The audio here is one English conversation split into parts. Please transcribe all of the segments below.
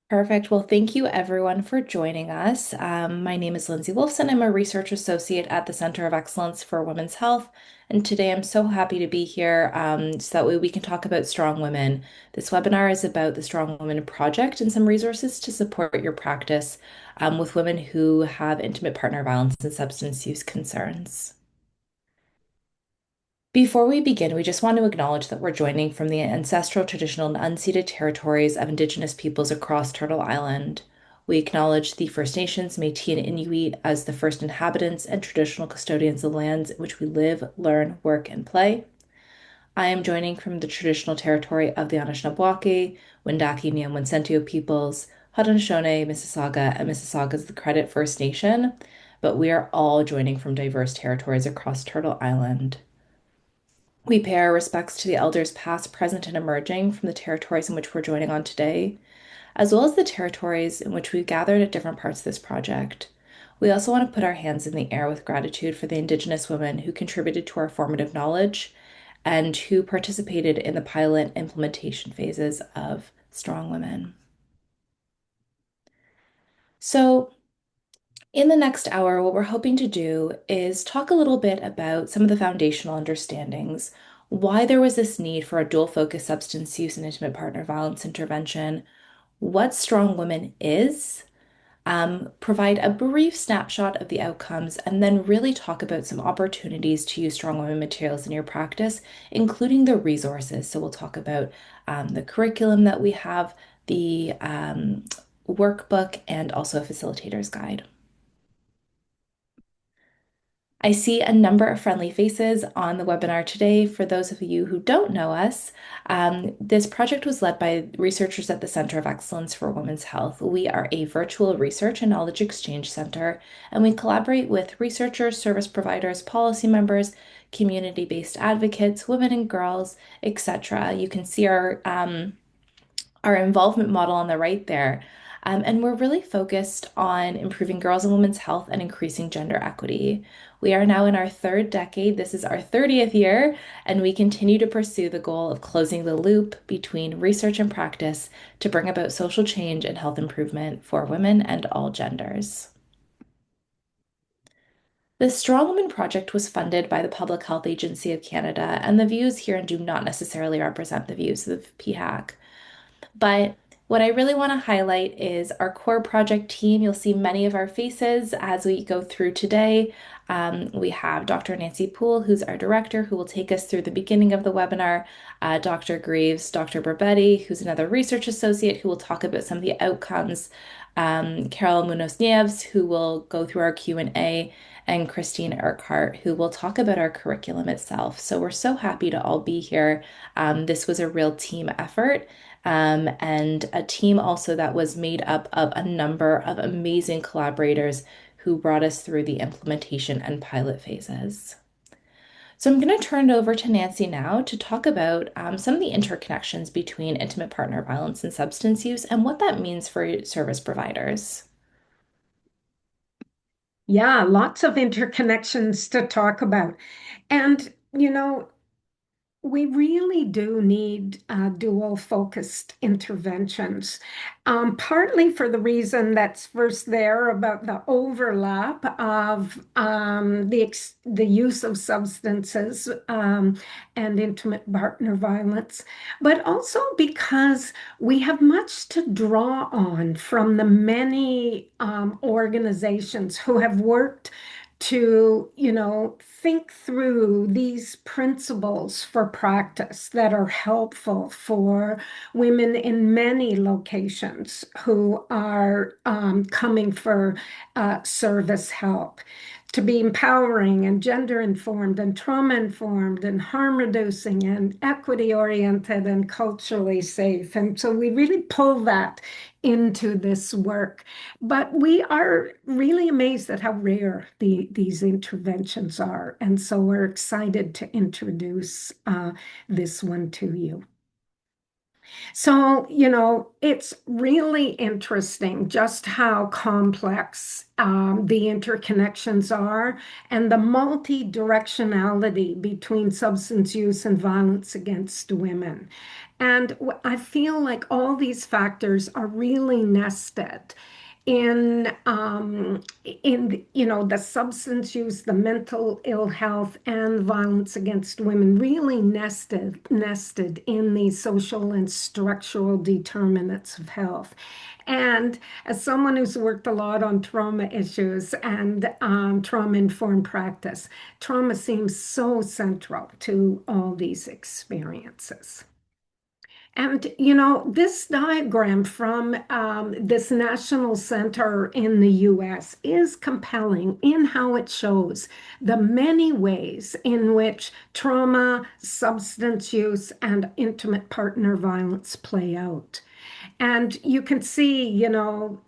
Perfect. Well, thank you everyone for joining us. My name is Lindsay Wolfson. I'm a research associate at the Center of Excellence for Women's Health. And today I'm so happy to be here so that way we can talk about Strong Women. This webinar is about the Strong Women Project and some resources to support your practice with women who have intimate partner violence and substance use concerns. Before we begin, we just want to acknowledge that we're joining from the ancestral, traditional, and unceded territories of Indigenous peoples across Turtle Island. We acknowledge the First Nations, Métis, and Inuit as the first inhabitants and traditional custodians of the lands in which we live, learn, work, and play. I am joining from the traditional territory of the Anishinaabe, Wendake, Niamh-Woncentio peoples, Haudenosaunee, Mississauga, and Mississauga's the Credit First Nation, but we are all joining from diverse territories across Turtle Island. We pay our respects to the elders past, present, and emerging from the territories in which we're joining on today, as well as the territories in which we've gathered at different parts of this project. We also want to put our hands in the air with gratitude for the Indigenous women who contributed to our formative knowledge and who participated in the pilot implementation phases of Strong Women. So, in the next hour, what we're hoping to do is talk a little bit about some of the foundational understandings, why there was this need for a dual focus substance use and intimate partner violence intervention, what Strong Women is, provide a brief snapshot of the outcomes, and then really talk about some opportunities to use Strong Women materials in your practice, including the resources. So we'll talk about the curriculum that we have, the workbook, and also a facilitator's guide. I see a number of friendly faces on the webinar today. For those of you who don't know us, this project was led by researchers at the Center of Excellence for Women's Health. We are a virtual research and knowledge exchange center, and we collaborate with researchers, service providers, policy members, community-based advocates, women and girls, etc. You can see our involvement model on the right there. And we're really focused on improving girls and women's health and increasing gender equity. We are now in our third decade. This is our 30th year, and we continue to pursue the goal of closing the loop between research and practice to bring about social change and health improvement for women and all genders. The Strong Women Project was funded by the Public Health Agency of Canada, and the views here do not necessarily represent the views of PHAC. But what I really want to highlight is our core project team. You'll see many of our faces as we go through today. We have Dr. Nancy Poole, who's our director, who will take us through the beginning of the webinar, Dr. Greaves, Dr. Barbetti, who's another research associate, who will talk about some of the outcomes, Carol Munoz-Nieves, who will go through our Q&A, and Christine Urquhart, who will talk about our curriculum itself. So we're so happy to all be here. This was a real team effort and a team also that was made up of a number of amazing collaborators who brought us through the implementation and pilot phases. So I'm going to turn it over to Nancy now to talk about some of the interconnections between intimate partner violence and substance use and what that means for service providers. Yeah, lots of interconnections to talk about. And, we really do need dual focused interventions, partly for the reason that's first there about the overlap of the use of substances and intimate partner violence, but also because we have much to draw on from the many organizations who have worked to, think through these principles for practice that are helpful for women in many locations who are coming for service help. To be empowering and gender informed and trauma informed and harm reducing and equity oriented and culturally safe. And so we really pull that into this work. But we are really amazed at how rare these interventions are. And so we're excited to introduce this one to you. So, it's really interesting just how complex the interconnections are and the multi-directionality between substance use and violence against women. And I feel like all these factors are really nested in the substance use, the mental ill health, and violence against women, really nested in these social and structural determinants of health. And as someone who's worked a lot on trauma issues and trauma-informed practice, trauma seems so central to all these experiences. And, this diagram from this national center in the US is compelling in how it shows the many ways in which trauma, substance use, and intimate partner violence play out. And you can see,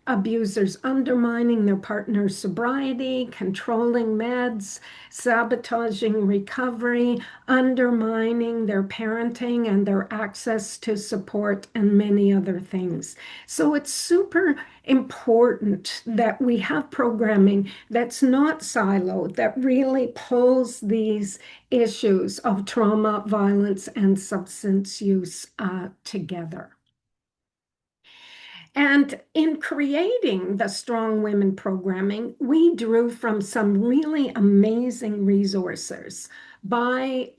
abusers undermining their partner's sobriety, controlling meds, sabotaging recovery, undermining their parenting and their access to support, and many other things. So it's super important that we have programming that's not siloed, that really pulls these issues of trauma, violence, and substance use together. And in creating the Strong Women programming, we drew from some really amazing resources by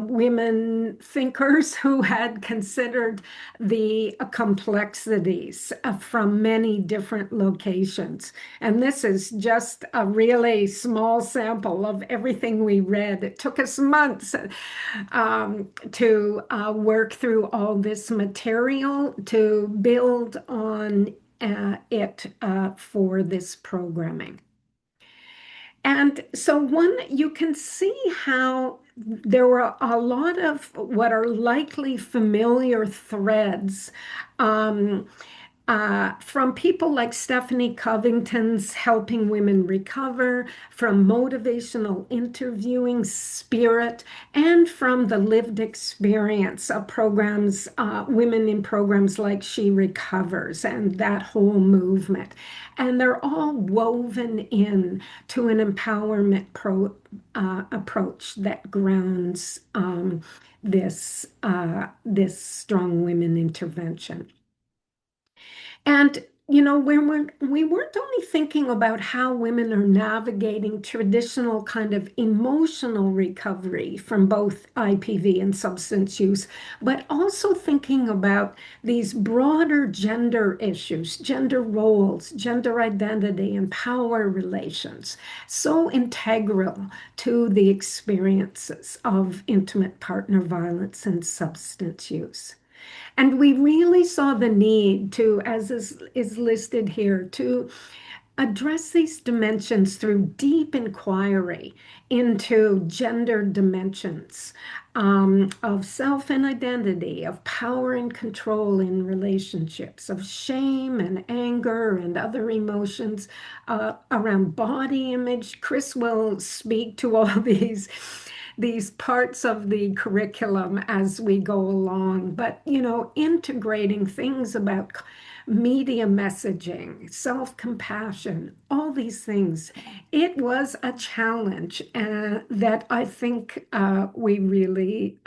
women thinkers who had considered the complexities from many different locations. And this is just a really small sample of everything we read. It took us months to work through all this material to build on it for this programming. And so you can see how there were a lot of what are likely familiar threads from people like Stephanie Covington's Helping Women Recover, from motivational interviewing Spirit, and from the lived experience of programs, women in programs like She Recovers and that whole movement. And they're all woven in to an empowerment approach that grounds this strong women intervention. And, we weren't only thinking about how women are navigating traditional kind of emotional recovery from both IPV and substance use, but also thinking about these broader gender issues, gender roles, gender identity, and power relations, so integral to the experiences of intimate partner violence and substance use. And we really saw the need to, as is listed here, to address these dimensions through deep inquiry into gender dimensions of self and identity, of power and control in relationships, of shame and anger and other emotions around body image. Chris will speak to all these parts of the curriculum as we go along, but integrating things about media messaging, self-compassion, all these things. It was a challenge that I think we really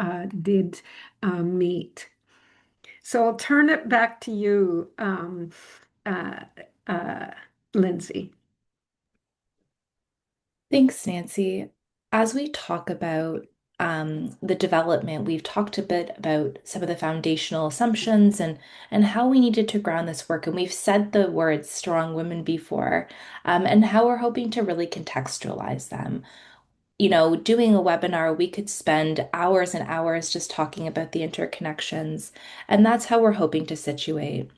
did meet. So I'll turn it back to you, uh, uh, Lindsay. Thanks, Nancy. As we talk about the development, we've talked a bit about some of the foundational assumptions and how we needed to ground this work. And we've said the words strong women before, and how we're hoping to really contextualize them. Doing a webinar, we could spend hours and hours just talking about the interconnections, and that's how we're hoping to situate.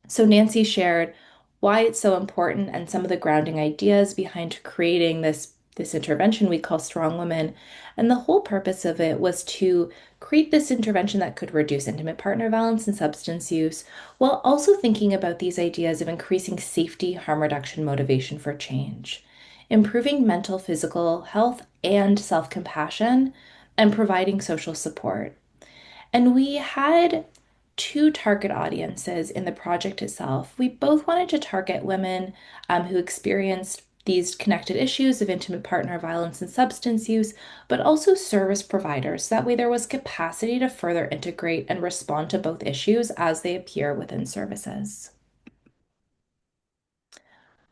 So Nancy shared why it's so important and some of the grounding ideas behind creating this intervention we call Strong Women. And the whole purpose of it was to create this intervention that could reduce intimate partner violence and substance use, while also thinking about these ideas of increasing safety, harm reduction, motivation for change, improving mental, physical health and self-compassion, and providing social support. And we had two target audiences in the project itself. We both wanted to target women who experienced these connected issues of intimate partner violence and substance use, but also service providers. That way, there was capacity to further integrate and respond to both issues as they appear within services.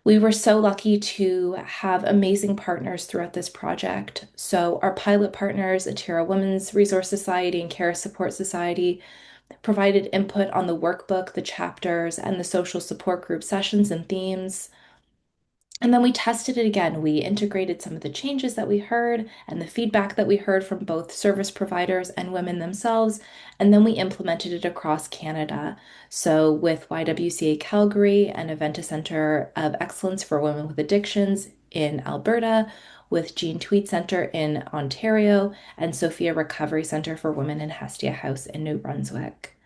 We were so lucky to have amazing partners throughout this project. So, our pilot partners, Atira Women's Resource Society and Care Support Society, provided input on the workbook, the chapters, and the social support group sessions and themes. And then we tested it again. We integrated some of the changes that we heard and the feedback that we heard from both service providers and women themselves. And then we implemented it across Canada. So, with YWCA Calgary and Eventa Center of Excellence for Women with Addictions in Alberta, with Jean Tweed Center in Ontario, and Sophia Recovery Center for Women in Hestia House in New Brunswick.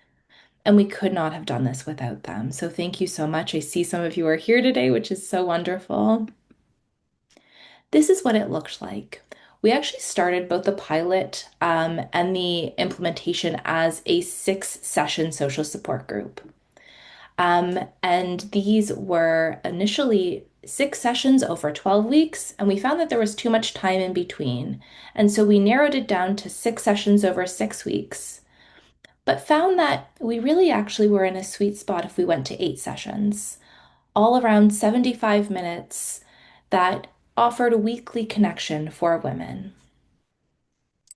And we could not have done this without them. So thank you so much. I see some of you are here today, which is so wonderful. This is what it looked like. We actually started both the pilot and the implementation as a 6 session social support group. And these were initially 6 sessions over 12 weeks, and we found that there was too much time in between. And so we narrowed it down to 6 sessions over 6 weeks, but found that we really actually were in a sweet spot if we went to 8 sessions, all around 75 minutes that offered a weekly connection for women.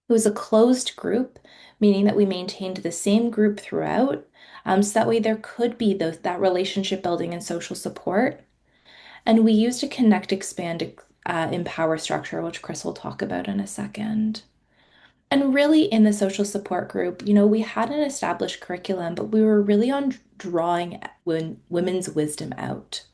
It was a closed group, meaning that we maintained the same group throughout, so that way there could be that relationship building and social support. And we used a connect, expand, empower structure, which Chris will talk about in a second. And really, in the social support group, we had an established curriculum, but we were really on drawing women's wisdom out.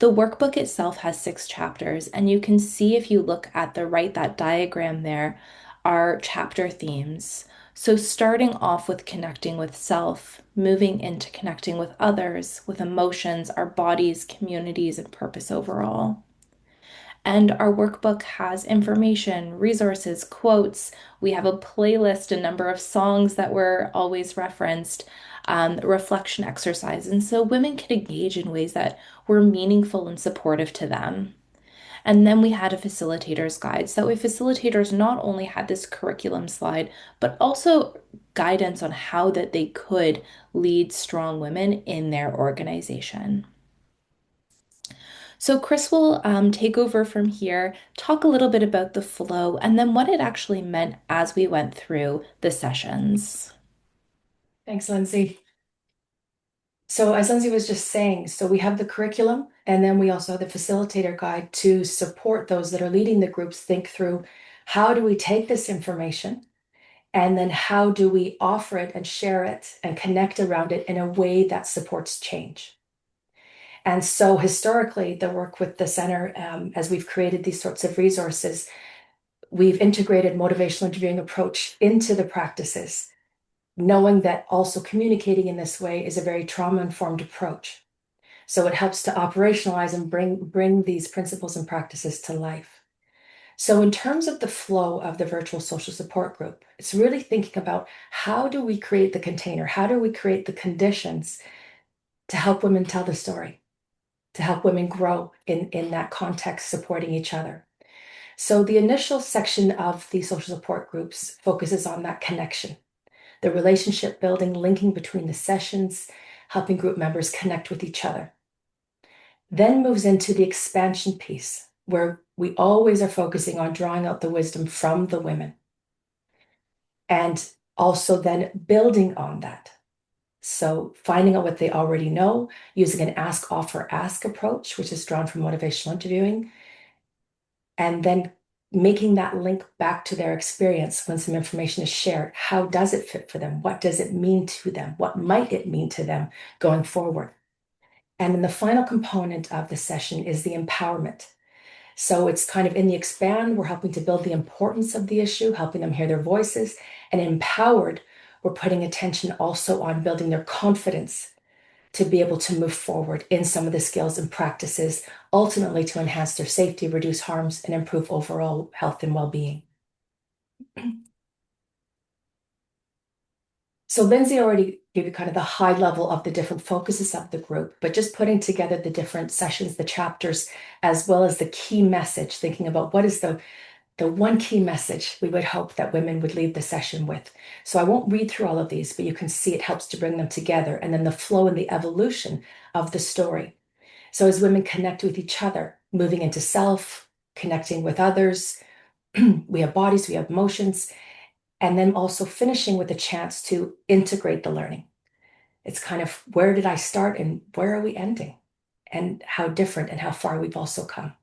The workbook itself has 6 chapters, and you can see if you look at the right, that diagram there, are chapter themes. So, starting off with connecting with self, moving into connecting with others, with emotions, our bodies, communities, and purpose overall. And our workbook has information, resources, quotes. We have a playlist, a number of songs that were always referenced, reflection exercise. And so women could engage in ways that were meaningful and supportive to them. And then we had a facilitator's guide. So that way, facilitators not only had this curriculum slide, but also guidance on how that they could lead strong women in their organization. So Chris will take over from here, talk a little bit about the flow, and then what it actually meant as we went through the sessions. Thanks, Lindsay. So as Lindsay was just saying, so we have the curriculum, and then we also have the facilitator guide to support those that are leading the groups think through how do we take this information, and then how do we offer it and share it and connect around it in a way that supports change. And so historically, the work with the center, as we've created these sorts of resources, we've integrated motivational interviewing approach into the practices, knowing that also communicating in this way is a very trauma-informed approach. So it helps to operationalize and bring these principles and practices to life. So in terms of the flow of the virtual social support group, it's really thinking about how do we create the container? How do we create the conditions to help women tell the story, to help women grow in that context, supporting each other? So the initial section of the social support groups focuses on that connection, the relationship building, linking between the sessions, helping group members connect with each other. Then moves into the expansion piece, where we always are focusing on drawing out the wisdom from the women. And also then building on that. So finding out what they already know, using an ask, offer, ask approach, which is drawn from motivational interviewing, and then making that link back to their experience when some information is shared. How does it fit for them? What does it mean to them? What might it mean to them going forward? And then the final component of the session is the empowerment. So it's kind of in the expand, we're helping to build the importance of the issue, helping them hear their voices, and empowered, we're putting attention also on building their confidence to be able to move forward in some of the skills and practices, ultimately to enhance their safety, reduce harms, and improve overall health and well-being. So Lindsay already gave you kind of the high level of the different focuses of the group, but just putting together the different sessions, the chapters, as well as the key message, thinking about what is the one key message we would hope that women would leave the session with. So I won't read through all of these, but you can see it helps to bring them together, and then the flow and the evolution of the story. So as women connect with each other, moving into self, connecting with others, we have bodies, we have emotions, and then also finishing with a chance to integrate the learning. It's kind of where did I start and where are we ending? And how different and how far we've also come.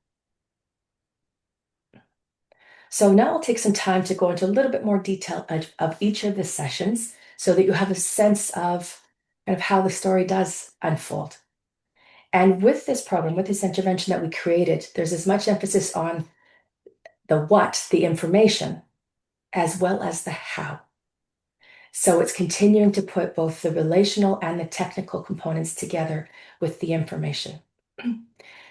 So now I'll take some time to go into a little bit more detail of each of the sessions so that you have a sense of kind of how the story does unfold. And with this program, with this intervention that we created, there's as much emphasis on the what, the information, as well as the how. So it's continuing to put both the relational and the technical components together with the information.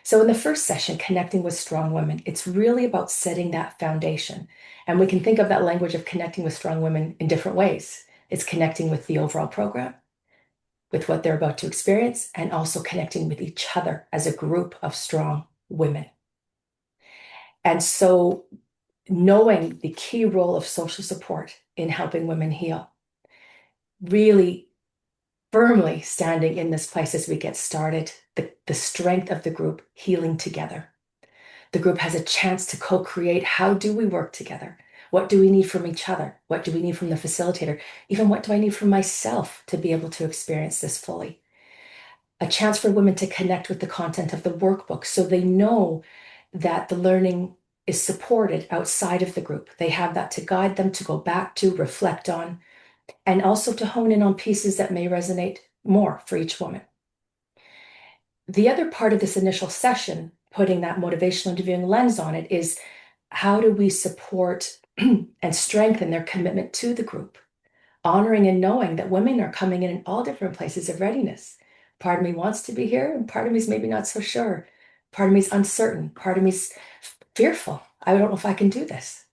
So in the first session, connecting with strong women, it's really about setting that foundation. And we can think of that language of connecting with strong women in different ways. It's connecting with the overall program, with what they're about to experience, and also connecting with each other as a group of strong women. And so knowing the key role of social support in helping women heal, really firmly standing in this place as we get started, the strength of the group healing together. The group has a chance to co-create. How do we work together? What do we need from each other? What do we need from the facilitator? Even what do I need from myself to be able to experience this fully? A chance for women to connect with the content of the workbook so they know that the learning is supported outside of the group. They have that to guide them, to go back to, reflect on, and also to hone in on pieces that may resonate more for each woman. The other part of this initial session, putting that motivational interviewing lens on it, is how do we support and strengthen their commitment to the group, honoring and knowing that women are coming in all different places of readiness. Part of me wants to be here, and part of me is maybe not so sure. Part of me is uncertain. Part of me is fearful. I don't know if I can do this.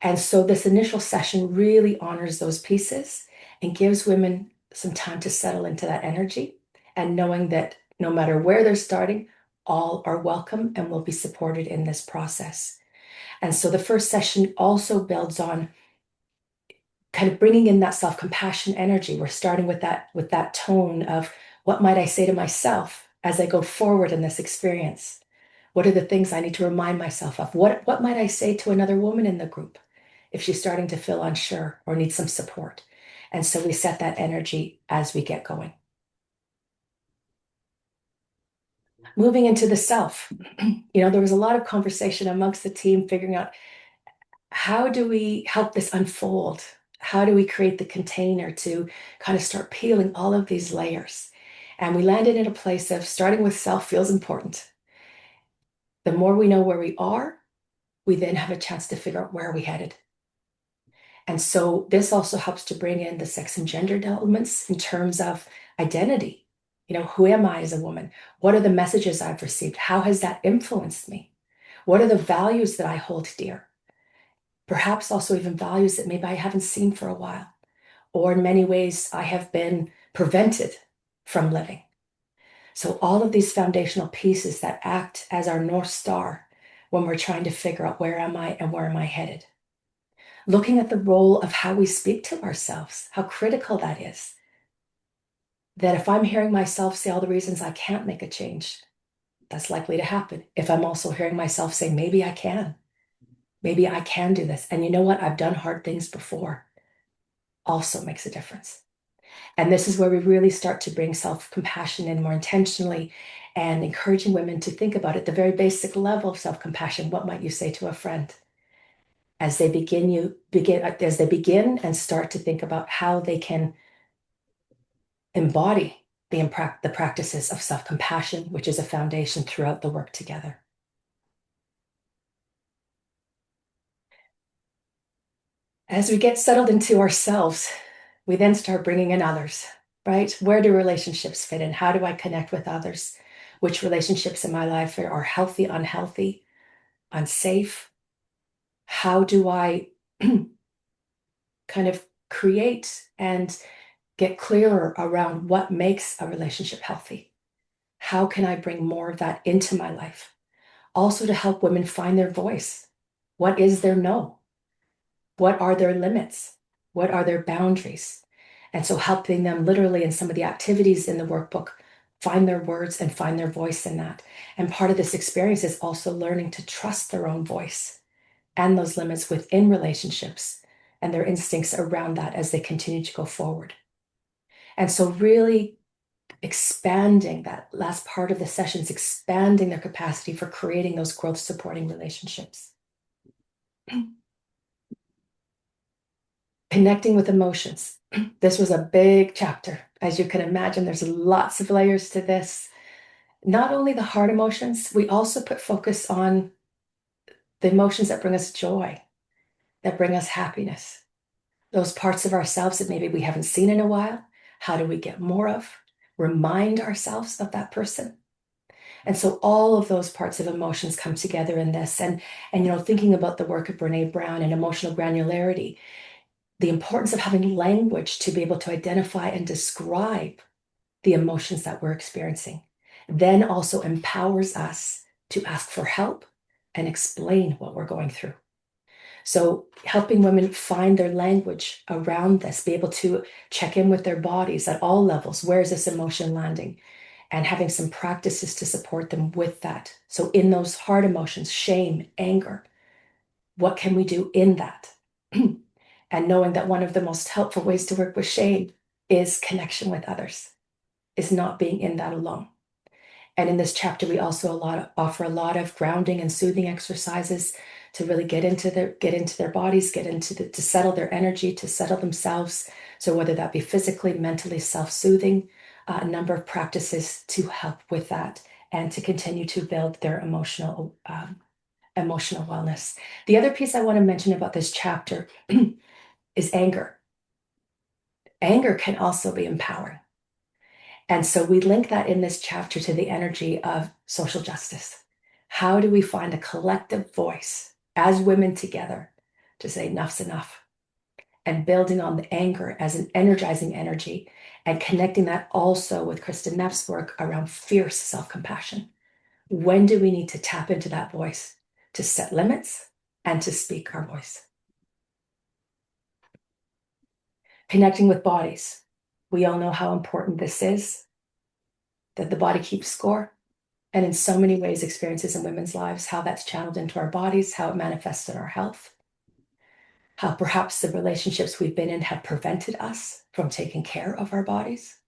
And so this initial session really honors those pieces and gives women some time to settle into that energy and knowing that no matter where they're starting, all are welcome and will be supported in this process. And so the first session also builds on kind of bringing in that self-compassion energy. We're starting with that tone of what might I say to myself as I go forward in this experience? What are the things I need to remind myself of? What might I say to another woman in the group if she's starting to feel unsure or needs some support? And so we set that energy as we get going. Moving into the self, there was a lot of conversation amongst the team figuring out how do we help this unfold? How do we create the container to kind of start peeling all of these layers? And we landed in a place of starting with self feels important. The more we know where we are, we then have a chance to figure out where are we headed. And so this also helps to bring in the sex and gender elements in terms of identity. Who am I as a woman? What are the messages I've received? How has that influenced me? What are the values that I hold dear? Perhaps also even values that maybe I haven't seen for a while, or in many ways I have been prevented from living. So all of these foundational pieces that act as our North Star when we're trying to figure out where am I and where am I headed. Looking at the role of how we speak to ourselves, how critical that is. That if I'm hearing myself say all the reasons I can't make a change, that's likely to happen. If I'm also hearing myself say, maybe I can do this. And you know what? I've done hard things before. Also makes a difference. And this is where we really start to bring self-compassion in more intentionally and encouraging women to think about at the very basic level of self-compassion. What might you say to a friend? As they begin and start to think about how they can embody the practices of self-compassion, which is a foundation throughout the work together. As we get settled into ourselves, we then start bringing in others, right? Where do relationships fit in? How do I connect with others? Which relationships in my life are healthy, unhealthy, unsafe? How do I kind of create and get clearer around what makes a relationship healthy. How can I bring more of that into my life? Also to help women find their voice. What is their no? What are their limits? What are their boundaries? And so helping them literally in some of the activities in the workbook find their words and find their voice in that. And part of this experience is also learning to trust their own voice and those limits within relationships and their instincts around that as they continue to go forward. And so really expanding that last part of the sessions, expanding their capacity for creating those growth supporting relationships. Connecting with emotions. This was a big chapter. As you can imagine, there's lots of layers to this. Not only the hard emotions, we also put focus on the emotions that bring us joy, that bring us happiness. Those parts of ourselves that maybe we haven't seen in a while. How do we get more of? Remind ourselves of that person. And so all of those parts of emotions come together in this. And thinking about the work of Brene Brown and emotional granularity, the importance of having language to be able to identify and describe the emotions that we're experiencing, then also empowers us to ask for help and explain what we're going through. So helping women find their language around this, be able to check in with their bodies at all levels. Where is this emotion landing? And having some practices to support them with that. So in those hard emotions, shame, anger, what can we do in that? And knowing that one of the most helpful ways to work with shame is connection with others, is not being in that alone. And in this chapter, we also offer a lot of grounding and soothing exercises to really get into their bodies, to settle their energy, to settle themselves. So whether that be physically, mentally, self-soothing, a number of practices to help with that and to continue to build their emotional wellness. The other piece I want to mention about this chapter is anger. Anger can also be empowering. And so we link that in this chapter to the energy of social justice. How do we find a collective voice as women together to say enough's enough? And building on the anger as an energizing energy and connecting that also with Kristen Neff's work around fierce self-compassion. When do we need to tap into that voice to set limits and to speak our voice? Connecting with bodies. We all know how important this is, that the body keeps score. And in so many ways, experiences in women's lives, how that's channeled into our bodies, how it manifests in our health, how perhaps the relationships we've been in have prevented us from taking care of our bodies,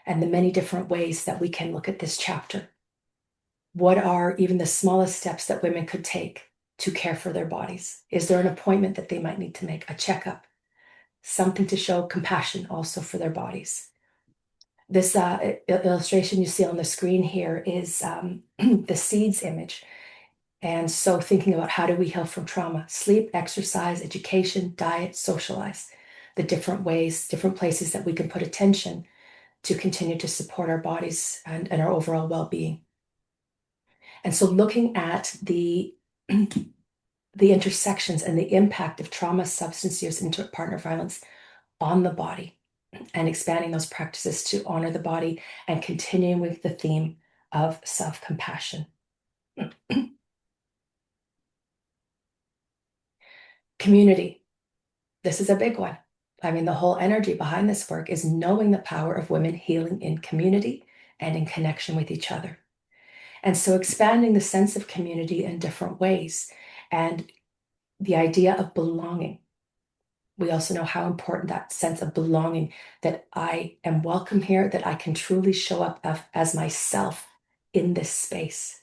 and the many different ways that we can look at this chapter. What are even the smallest steps that women could take to care for their bodies? Is there an appointment that they might need to make, a checkup, something to show compassion also for their bodies? This illustration you see on the screen here is the seeds image. And so thinking about how do we heal from trauma? Sleep, exercise, education, diet, socialize. The different ways, different places that we can put attention to continue to support our bodies and our overall well-being. And so looking at the intersections and the impact of trauma, substance use, and partner violence on the body, and expanding those practices to honor the body and continuing with the theme of self-compassion. Community. This is a big one. I mean, the whole energy behind this work is knowing the power of women healing in community and in connection with each other. And so expanding the sense of community in different ways and the idea of belonging. We also know how important that sense of belonging, that I am welcome here, that I can truly show up as myself in this space.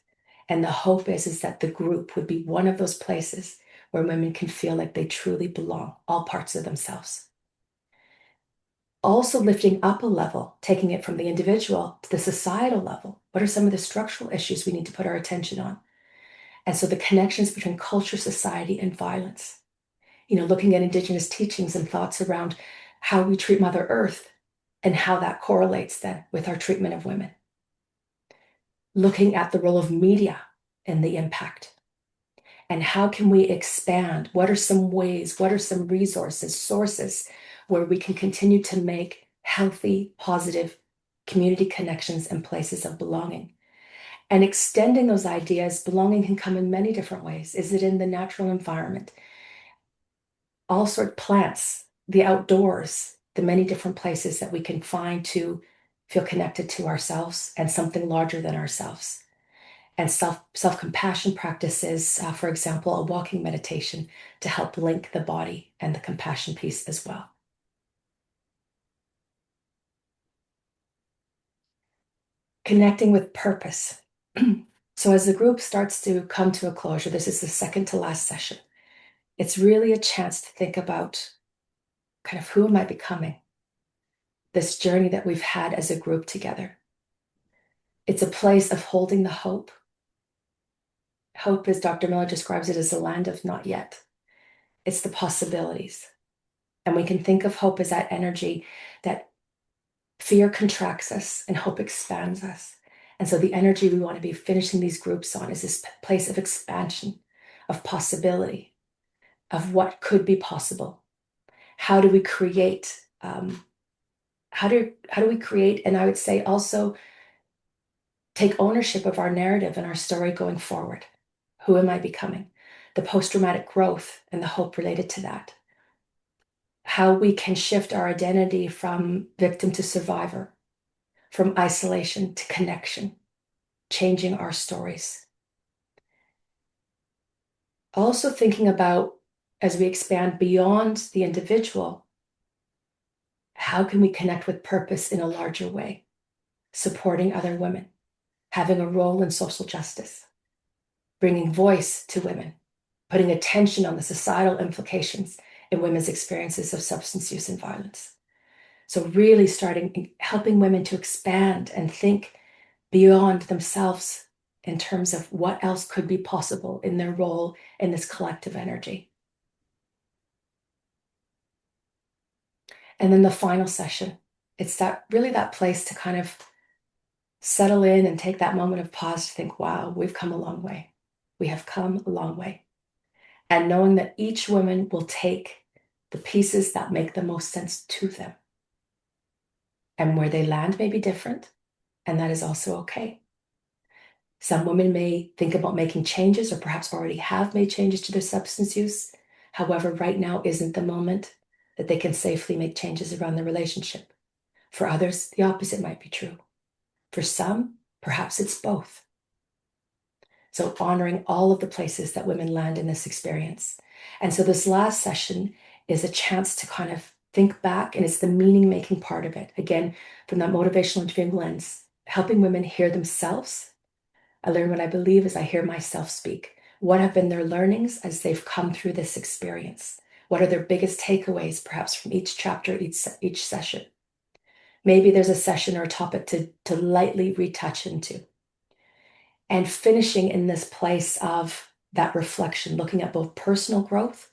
And the hope is that the group would be one of those places where women can feel like they truly belong, all parts of themselves. Also lifting up a level, taking it from the individual to the societal level. What are some of the structural issues we need to put our attention on? And so the connections between culture, society, and violence. Looking at Indigenous teachings and thoughts around how we treat Mother Earth and how that correlates then with our treatment of women. Looking at the role of media and the impact. And how can we expand? What are some ways, what are some resources, sources where we can continue to make healthy, positive community connections and places of belonging. And extending those ideas, belonging can come in many different ways. Is it in the natural environment? All sorts of plants, the outdoors, the many different places that we can find to feel connected to ourselves and something larger than ourselves. And self-compassion practices, for example, a walking meditation to help link the body and the compassion piece as well. Connecting with purpose. So as the group starts to come to a closure, this is the second to last session. It's really a chance to think about kind of who am I becoming? This journey that we've had as a group together. It's a place of holding the hope. Hope, as Dr. Miller describes it, is the land of not yet. It's the possibilities. And we can think of hope as that energy that fear contracts us and hope expands us. And so the energy we want to be finishing these groups on is this place of expansion, of possibility, of what could be possible. How do we create? How do we create? And I would say also take ownership of our narrative and our story going forward. Who am I becoming? The post-traumatic growth and the hope related to that. How we can shift our identity from victim to survivor, from isolation to connection, changing our stories. Also thinking about, as we expand beyond the individual, how can we connect with purpose in a larger way? Supporting other women, having a role in social justice, bringing voice to women, putting attention on the societal implications in women's experiences of substance use and violence. So really helping women to expand and think beyond themselves in terms of what else could be possible in their role in this collective energy. And then the final session, it's really that place to kind of settle in and take that moment of pause to think, wow, we've come a long way. We have come a long way. And knowing that each woman will take the pieces that make the most sense to them. And where they land may be different, and that is also okay. Some women may think about making changes or perhaps already have made changes to their substance use. However, right now isn't the moment that they can safely make changes around the relationship. For others, the opposite might be true. For some, perhaps it's both. So honoring all of the places that women land in this experience. And so this last session is a chance to kind of think back, and it's the meaning-making part of it. Again, from that motivational interviewing lens, helping women hear themselves. I learn what I believe as I hear myself speak. What have been their learnings as they've come through this experience? What are their biggest takeaways, perhaps from each chapter, each session? Maybe there's a session or a topic to lightly retouch into. And finishing in this place of that reflection, looking at both personal growth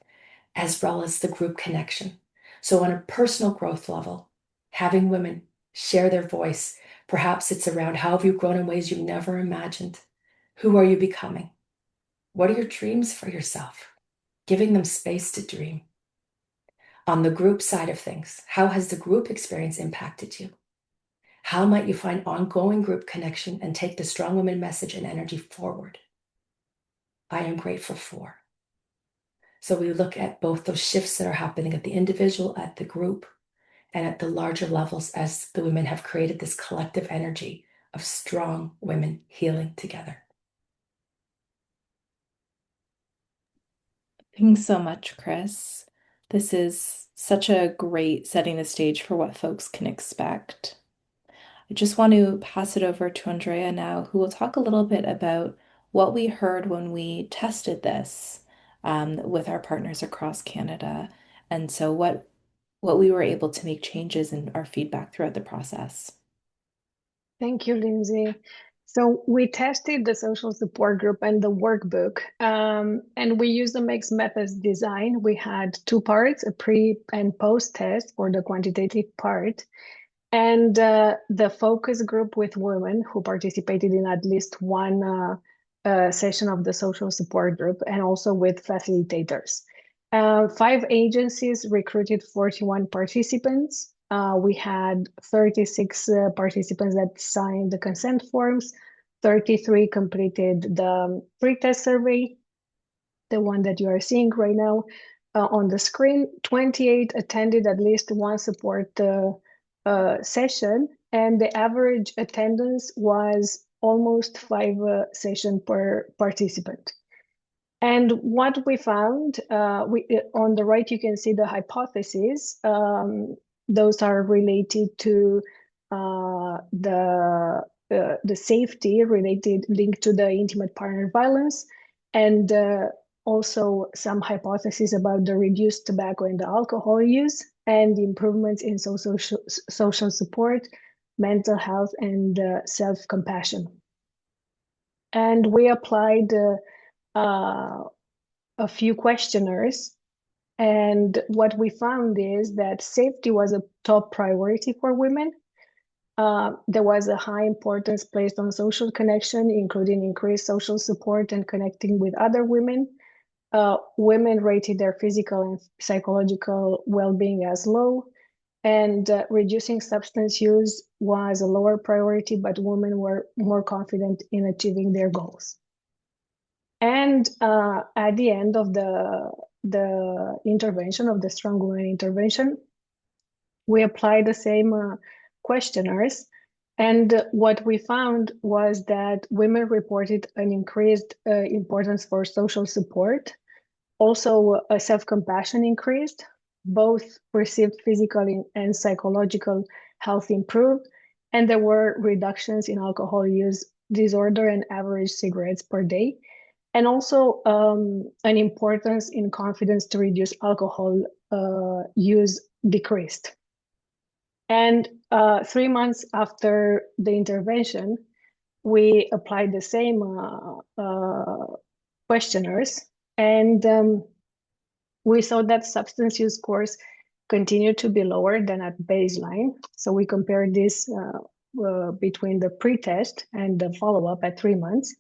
as well as the group connection. So on a personal growth level, having women share their voice. Perhaps it's around how have you grown in ways you never imagined? Who are you becoming? What are your dreams for yourself? Giving them space to dream. On the group side of things, how has the group experience impacted you? How might you find ongoing group connection and take the strong women message and energy forward? I am grateful for. So we look at both those shifts that are happening at the individual, at the group, and at the larger levels as the women have created this collective energy of strong women healing together. Thanks so much, Chris. This is such a great setting the stage for what folks can expect. I just want to pass it over to Andrea now, who will talk a little bit about what we heard when we tested this with our partners across Canada. And so what we were able to make changes in our feedback throughout the process. Thank you, Lindsay. So we tested the social support group and the workbook, and we used the mixed methods design. We had two parts, a pre and post test for the quantitative part, and the focus group with women who participated in at least one session of the social support group, and also with facilitators. 5 agencies recruited 41 participants. We had 36 participants that signed the consent forms, 33 completed the pre-test survey, the one that you are seeing right now on the screen. 28 attended at least one support session, and the average attendance was almost 5 sessions per participant. And what we found, on the right, you can see the hypotheses. Those are related to the safety related linked to the intimate partner violence, and also some hypotheses about the reduced tobacco and the alcohol use, and the improvements in social support, mental health, and self-compassion. And we applied a few questionnaires. And what we found is that safety was a top priority for women. There was a high importance placed on social connection, including increased social support and connecting with other women. Women rated their physical and psychological well-being as low, and reducing substance use was a lower priority, but women were more confident in achieving their goals. And at the end of the intervention, of the Strong Women intervention, we applied the same questionnaires. And what we found was that women reported an increased importance for social support. Also, self-compassion increased. Both perceived physical and psychological health improved. And there were reductions in alcohol use disorder and average cigarettes per day. And also an importance in confidence to reduce alcohol use decreased. And 3 months after the intervention, we applied the same questionnaires, and we saw that substance use scores continued to be lower than at baseline. So we compared this between the pre-test and the follow-up at 3 months.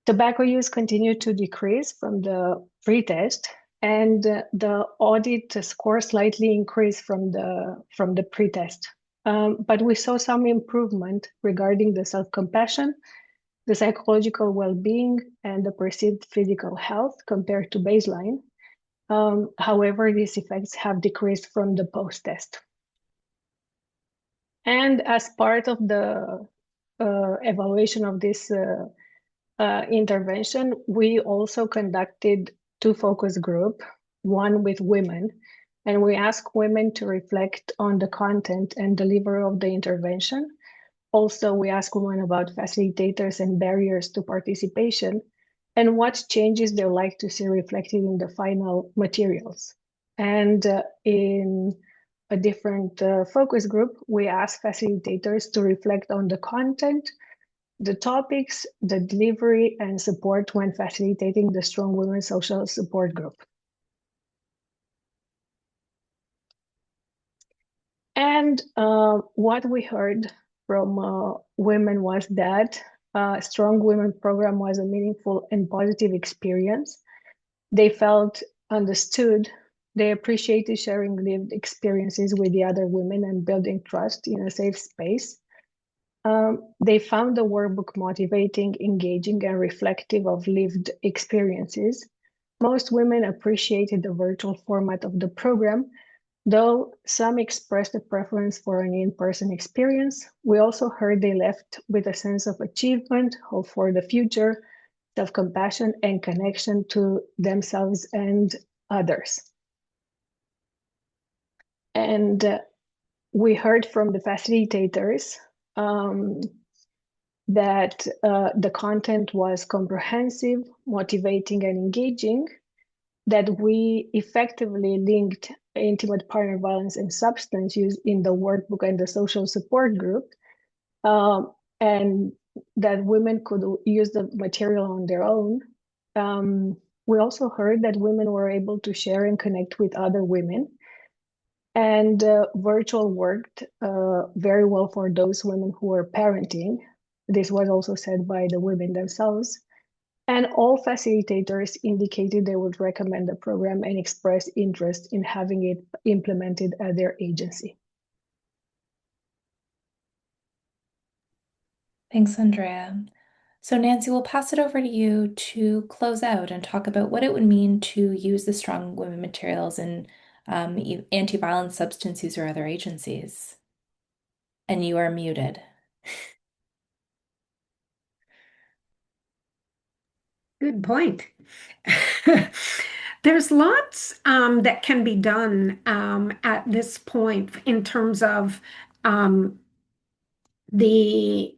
Tobacco use continued to decrease from the pre-test, and the audit score slightly increased from the pre-test. But we saw some improvement regarding the self-compassion, the psychological well-being, and the perceived physical health compared to baseline. However, these effects have decreased from the post-test. And as part of the evaluation of this intervention, we also conducted 2 focus groups, one with women, and we asked women to reflect on the content and delivery of the intervention. Also, we asked women about facilitators and barriers to participation, and what changes they'd like to see reflected in the final materials. And in a different focus group, we asked facilitators to reflect on the content, the topics, the delivery, and support when facilitating the Strong Women Social Support Group. And what we heard from women was that Strong Women program was a meaningful and positive experience. They felt understood. They appreciated sharing lived experiences with the other women and building trust in a safe space. They found the workbook motivating, engaging, and reflective of lived experiences. Most women appreciated the virtual format of the program, though some expressed a preference for an in-person experience. We also heard they left with a sense of achievement, hope for the future, self-compassion, and connection to themselves and others. And we heard from the facilitators that the content was comprehensive, motivating, and engaging, that we effectively linked intimate partner violence and substance use in the workbook and the social support group, and that women could use the material on their own. We also heard that women were able to share and connect with other women. And virtual worked very well for those women who were parenting. This was also said by the women themselves. And all facilitators indicated they would recommend the program and express interest in having it implemented at their agency. Thanks, Andrea. So, Nancy, we'll pass it over to you to close out and talk about what it would mean to use the strong women materials in anti-violence substance use or other agencies. And you are muted. Good point. There's lots that can be done at this point in terms of um, the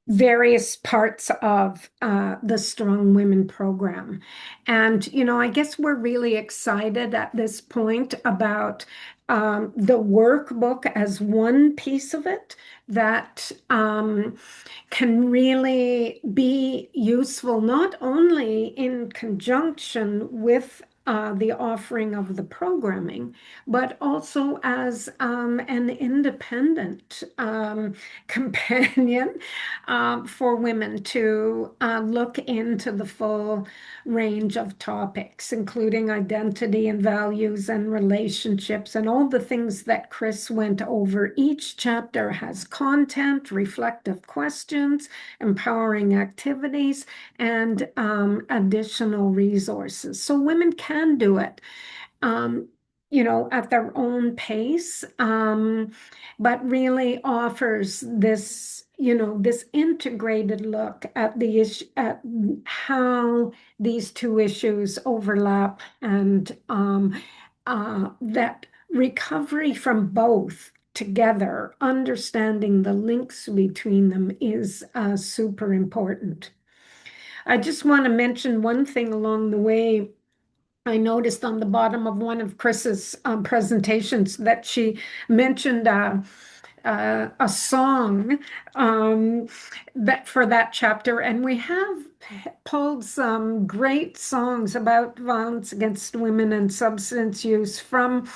various parts of the Strong Women program. And, I guess we're really excited at this point about the workbook as one piece of it that can really be useful not only in conjunction with the offering of the programming, but also as an independent companion for women to look into the full range of topics, including identity and values and relationships and all the things that Chris went over. Each chapter has content, reflective questions, empowering activities, and additional resources. So women can do it. Um, at their own pace, but really offers this integrated look at the issue, at how these two issues overlap, and that recovery from both together, understanding the links between them is super important. I just want to mention one thing along the way. I noticed on the bottom of one of Chris's presentations that she mentioned a song that for that chapter, and we have pulled some great songs about violence against women and substance use from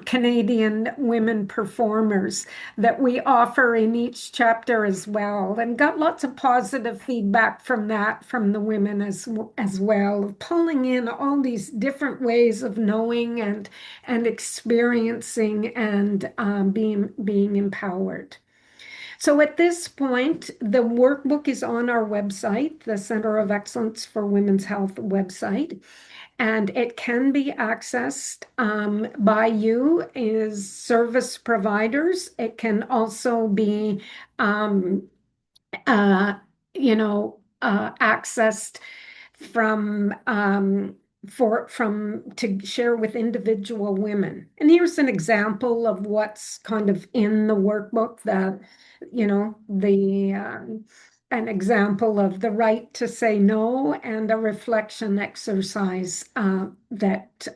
Canadian women performers that we offer in each chapter as well, and got lots of positive feedback from that from the women as well, pulling in all these different ways of knowing and experiencing and being empowered. So at this point, the workbook is on our website, the Center of Excellence for Women's Health website, and it can be accessed by you as service providers. It can also be, um, uh, accessed from to share with individual women. And here's an example of what's kind of in the workbook. The an example of the right to say no and a reflection exercise that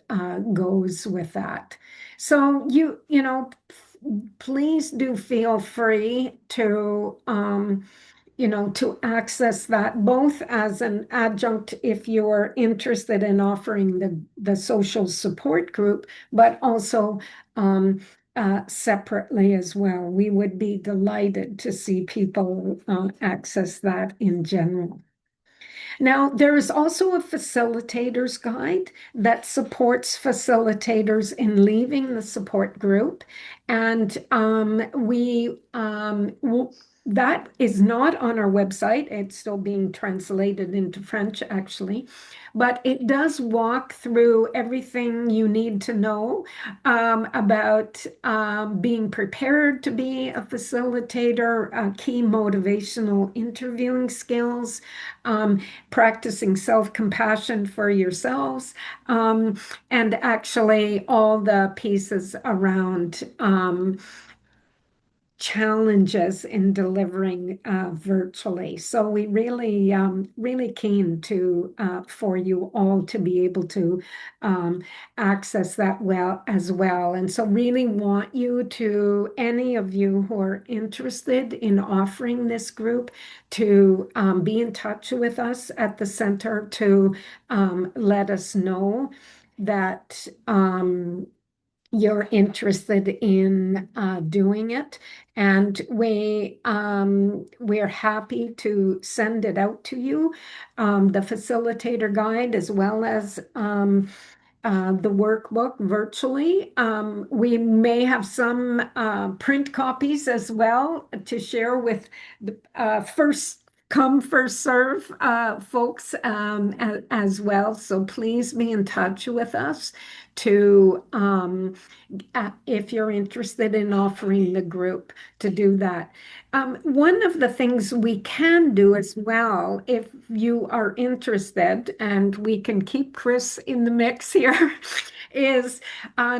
goes with that. So please do feel free to access that both as an adjunct if you're interested in offering the social support group, but also separately as well. We would be delighted to see people access that in general. Now, there is also a facilitator's guide that supports facilitators in leaving the support group. And that is not on our website. It's still being translated into French, actually. But it does walk through everything you need to know about being prepared to be a facilitator, key motivational interviewing skills, practicing self-compassion for yourselves, and actually all the pieces around challenges in delivering virtually. So we really keen to for you all to be able to access that well as well. And so really want you to, any of you who are interested in offering this group, to be in touch with us at the center to let us know that you're interested in doing it, and we're happy to send it out to you, the facilitator guide, as well as the workbook virtually. We may have some print copies as well to share with the first come, first serve folks as well. So please be in touch with us to if you're interested in offering the group to do that. One of the things we can do as well, if you are interested, and we can keep Chris in the mix here, is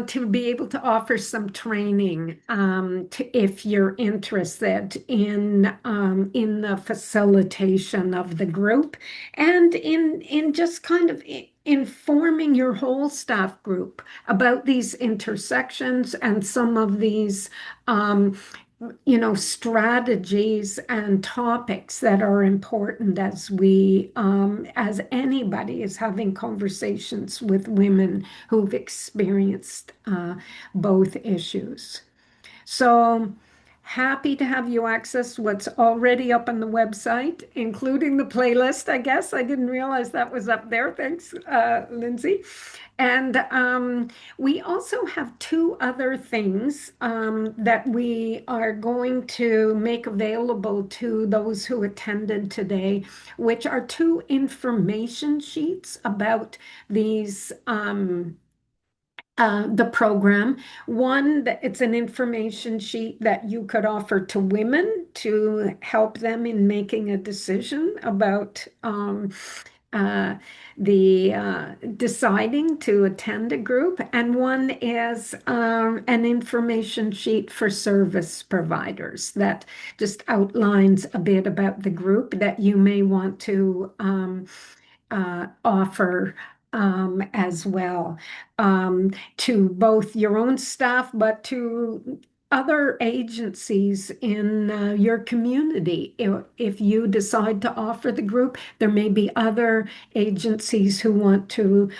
to be able to offer some training if you're interested in the facilitation of the group and in just kind of informing your whole staff group about these intersections and some of these strategies and topics that are important as as anybody is having conversations with women who've experienced both issues. So happy to have you access what's already up on the website, including the playlist, I guess. I didn't realize that was up there. Thanks, Lindsay. And we also have two other things that we are going to make available to those who attended today, which are two information sheets about these the program. One, that it's an information sheet that you could offer to women to help them in making a decision about uh, the deciding to attend a group, and one is an information sheet for service providers that just outlines a bit about the group that you may want to offer as well to both your own staff, but to other agencies in your community. If you decide to offer the group, there may be other agencies who want to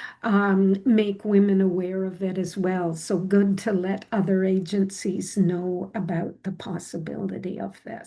make women aware of it as well. So good to let other agencies know about the possibility of this.